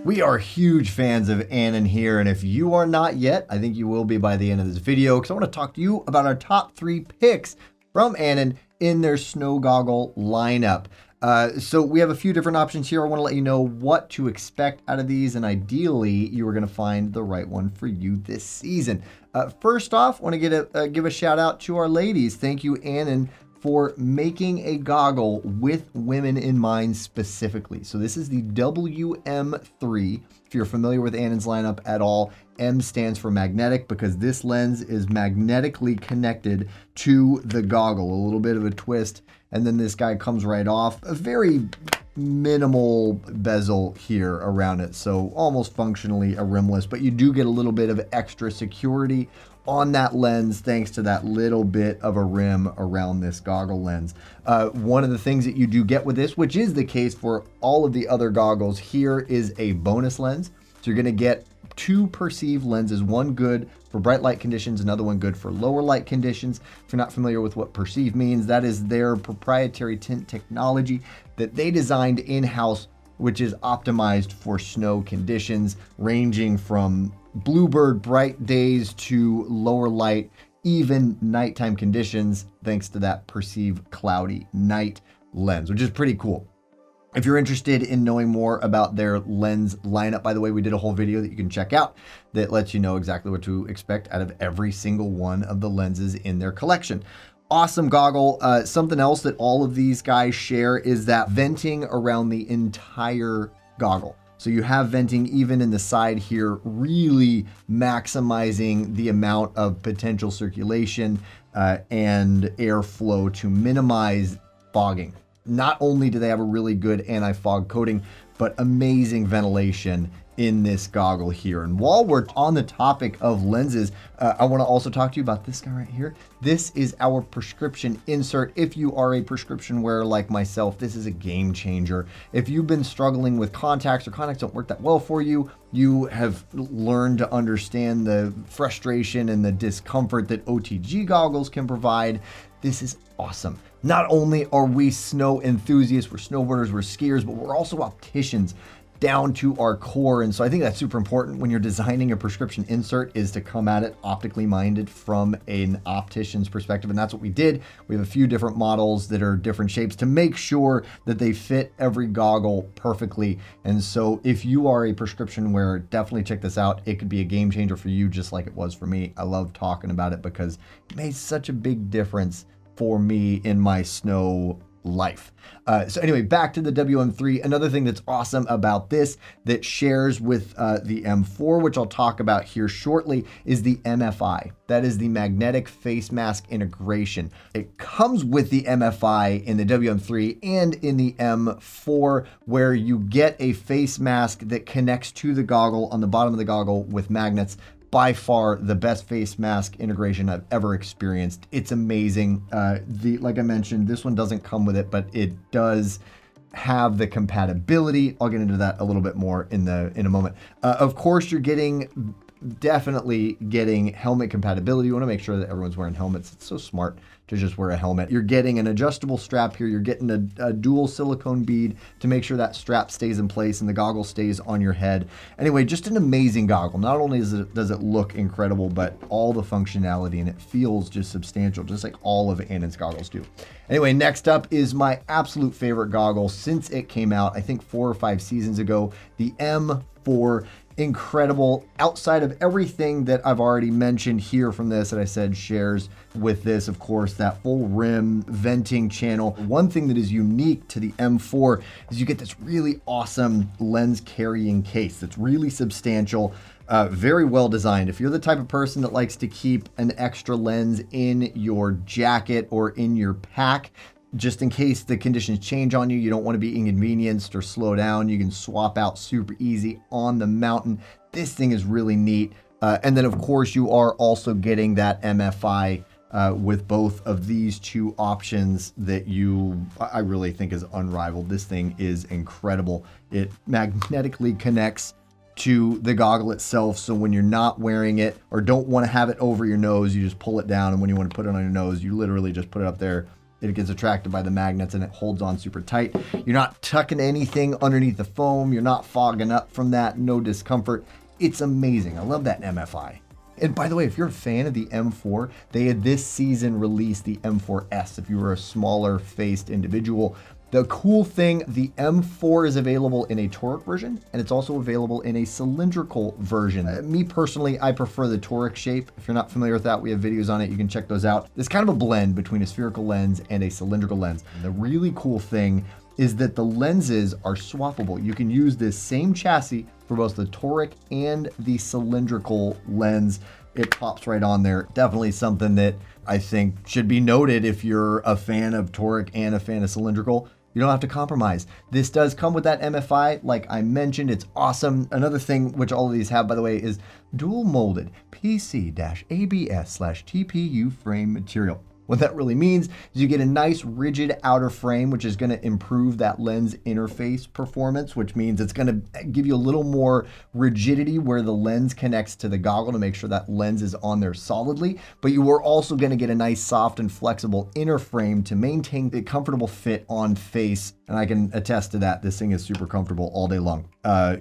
We are huge fans of Anon here, and if you are not yet, I think you will be by the end of this video, because I want to talk to you about our top 3 picks from Anon in their snow goggle lineup. So we have a few different options here. I want to let you know what to expect out of these, and ideally you are going to find the right one for you this season. First off, I want to give a shout out to our ladies. Thank you, Anon, for making a goggle with women in mind specifically. So this is the WM3. If you're familiar with Anon's lineup at all, M stands for magnetic because this lens is magnetically connected to the goggle. A little bit of a twist, and then this guy comes right off. A very minimal bezel here around it, so almost functionally a rimless, but you do get a little bit of extra security on that lens thanks to that little bit of a rim around this goggle lens. One of the things that you do get with this, which is the case for all of the other goggles, here is a bonus lens. So you're going to get 2 perceived lenses, one good for bright light conditions, another one good for lower light conditions. If you're not familiar with what perceive means, that is their proprietary tint technology that they designed in-house, which is optimized for snow conditions, ranging from bluebird bright days to lower light, even nighttime conditions, thanks to that perceive cloudy night lens, which is pretty cool. If you're interested in knowing more about their lens lineup, by the way, we did a whole video that you can check out that lets you know exactly what to expect out of every single one of the lenses in their collection. Awesome goggle. Something else that all of these guys share is that venting around the entire goggle. So you have venting even in the side here, really maximizing the amount of potential circulation and airflow to minimize fogging. Not only do they have a really good anti-fog coating, but amazing ventilation in this goggle here. And while we're on the topic of lenses, I want to also talk to you about this guy right here. This is our prescription insert. If you are a prescription wearer like myself, this is a game changer. If you've been struggling with contacts or contacts don't work that well for you, you have learned to understand the frustration and the discomfort that OTG goggles can provide. This is awesome. Not only are we snow enthusiasts, we're snowboarders, we're skiers, but we're also opticians down to our core. And so I think that's super important when you're designing a prescription insert, is to come at it optically minded from an optician's perspective. And that's what we did. We have a few different models that are different shapes to make sure that they fit every goggle perfectly. And so if you are a prescription wearer, definitely check this out. It could be a game changer for you, just like it was for me. I love talking about it because it made such a big difference for me in my snow life. So anyway, back to the WM3. Another thing that's awesome about this that shares with the M4, which I'll talk about here shortly, is the MFI. That is the magnetic face mask integration. It comes with the MFI in the WM3 and in the M4, where you get a face mask that connects to the goggle on the bottom of the goggle with magnets. By far the best face mask integration I've ever experienced. It's amazing. Like I mentioned, this one doesn't come with it, but it does have the compatibility. I'll get into that a little bit more in a moment. Of course, you're definitely getting helmet compatibility. You want to make sure that everyone's wearing helmets. It's so smart to just wear a helmet. You're getting an adjustable strap here. You're getting a dual silicone bead to make sure that strap stays in place and the goggle stays on your head. Anyway, just an amazing goggle. Not only does it look incredible, but all the functionality, and it feels just substantial, just like all of Anon's goggles do. Anyway, next up is my absolute favorite goggle since it came out, I think 4 or 5 seasons ago, the M4. Incredible. Outside of everything that I've already mentioned here from this that I said shares with this, of course, that full rim venting channel. One thing that is unique to the M4 is you get this really awesome lens carrying case that's really substantial, very well designed. If you're the type of person that likes to keep an extra lens in your jacket or in your pack, just in case the conditions change on you, you don't want to be inconvenienced or slow down, you can swap out super easy on the mountain. This thing is really neat. And then of course you are also getting that MFI with both of these 2 options that I really think is unrivaled. This thing is incredible. It magnetically connects to the goggle itself. So when you're not wearing it or don't want to have it over your nose, you just pull it down. And when you want to put it on your nose, you literally just put it up there it gets attracted by the magnets and it holds on super tight. You're not tucking anything underneath the foam. You're not fogging up from that. No discomfort. It's amazing. I love that MFI. And by the way, if you're a fan of the M4, they had this season released the M4S if you were a smaller faced individual. The cool thing, the M4 is available in a toric version, and it's also available in a cylindrical version. Me personally, I prefer the toric shape. If you're not familiar with that, we have videos on it. You can check those out. It's kind of a blend between a spherical lens and a cylindrical lens. And the really cool thing is that the lenses are swappable. You can use this same chassis for both the toric and the cylindrical lens. It pops right on there. Definitely something that I think should be noted if you're a fan of toric and a fan of cylindrical. You don't have to compromise. This does come with that MFI. Like I mentioned, it's awesome. Another thing, which all of these have, by the way, is dual molded PC-ABS/TPU frame material. What that really means is you get a nice rigid outer frame, which is going to improve that lens interface performance, which means it's going to give you a little more rigidity where the lens connects to the goggle to make sure that lens is on there solidly. But you are also going to get a nice soft and flexible inner frame to maintain the comfortable fit on face. And I can attest to that. This thing is super comfortable all day long.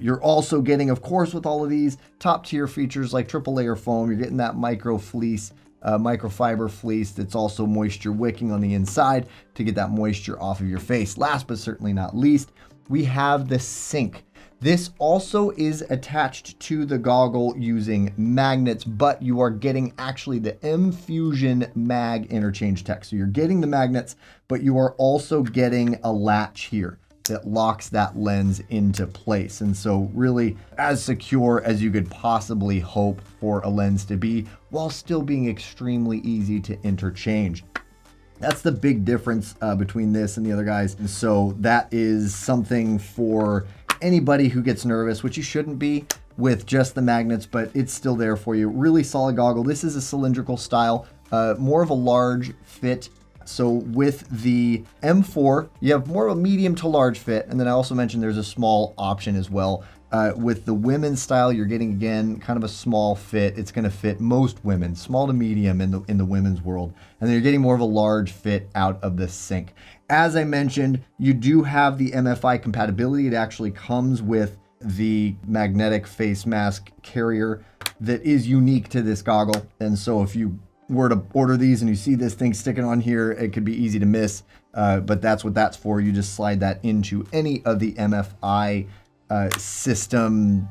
You're also getting, of course, with all of these top tier features like triple layer foam, you're getting that micro fleece. Microfiber fleece that's also moisture wicking on the inside to get that moisture off of your face. Last but certainly not least, we have the Sync. This also is attached to the goggle using magnets, but you are getting actually the M Fusion mag interchange tech. So you're getting the magnets, but you are also getting a latch here that locks that lens into place. And so really as secure as you could possibly hope for a lens to be while still being extremely easy to interchange. That's the big difference between this and the other guys. And so that is something for anybody who gets nervous, which you shouldn't be with just the magnets, but it's still there for you. Really solid goggle. This is a cylindrical style, more of a large fit. So with the M4, you have more of a medium to large fit. And then I also mentioned there's a small option as well. With the women's style, you're getting, again, kind of a small fit. It's going to fit most women, small to medium in the women's world. And then you're getting more of a large fit out of the Sync. As I mentioned, you do have the MFI compatibility. It actually comes with the magnetic face mask carrier that is unique to this goggle. And so if you were to order these and you see this thing sticking on here, it could be easy to miss, but that's what that's for. You just slide that into any of the MFI system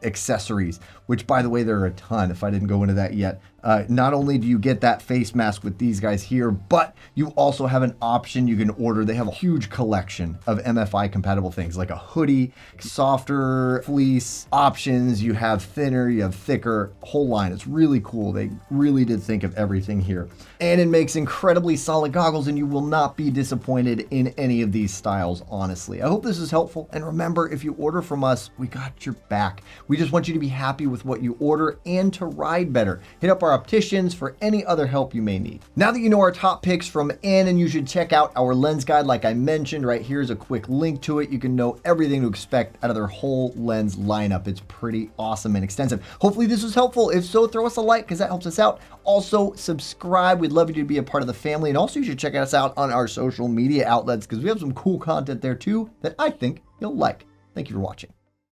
accessories, which by the way, there are a ton if I didn't go into that yet. Not only do you get that face mask with these guys here, but you also have an option you can order. They have a huge collection of MFI compatible things like a hoodie, softer fleece options. You have thinner, you have thicker, whole line. It's really cool. They really did think of everything here. And it makes incredibly solid goggles, and you will not be disappointed in any of these styles, honestly. I hope this is helpful. And remember, if you order from us, we got your back. We just want you to be happy with what you order and to ride better. Hit up our opticians for any other help you may need. Now that you know our top picks from Anon, you should check out our lens guide. Like I mentioned, right here's a quick link to it. You can know everything to expect out of their whole lens lineup. It's pretty awesome and extensive. Hopefully this was helpful. If so, throw us a like because that helps us out. Also, subscribe. We'd love you to be a part of the family. And also, you should check us out on our social media outlets because we have some cool content there too that I think you'll like. Thank you for watching.